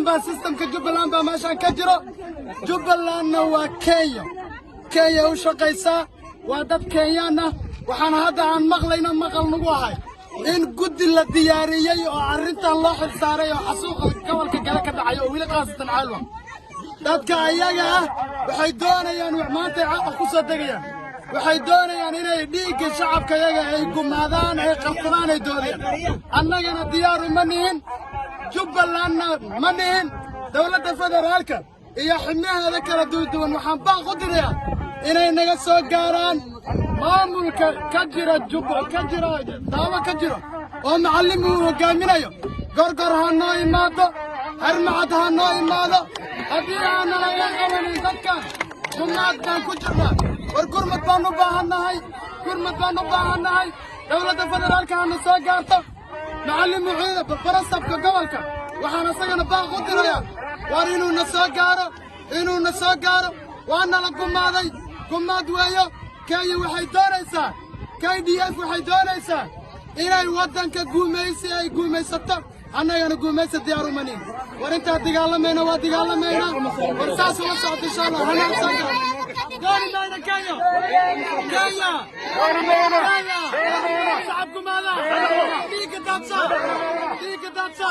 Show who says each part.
Speaker 1: با سيستم كجبلان با ماشان كجرو جبلان waa Kenya u shaqaysa waa dad Kenyaana waxaan hadda aan maqlayna maqal nagu ahay in guddi la diyaariyay oo arintan loo xil saaray oo xasuuqa gobolka kale ka dhacay oo wili qaasatan caalwa dadka ayaga ah waxay doonayaan maanta xaq ku soo dagayaan waxay doonayaan inay dhiigga shacabka ayaga ay gumaadaan ay qabtaan ay doonayaan annagana diyaar uma nihin jubbalandna ma nihin dawladda federaalka iyo xubnaheeda kala duwan waxaan baa qodirayaa inay naga soo gaaraan maamulka ka jira daawo ka jiro oo macallin uu hogaaminayo gorgor ha noo imaado harmacad ha noo imaado haddii aan laga qabanin dadkan gumaad baan ku jirnaa war gurmad baan u baahannahay dawladda federaalka hana soo gaarto macallin muciida barasabka gobolka waxaan isagana baa qodirayaa war inuu na soo gaaro waana la gumaaday gumaad weeyo Kenya waxay doonaysaa KDF waxay doonaysaa inay waddanka guumaysato annagana guumaysa diyaar uma nihin war intaa dagaalamayna waa dagaalamayna war saas uma socdo insha Allah hanaan soo gaaro dooni mayna Kenya shacab gumaada dhiigga daadsa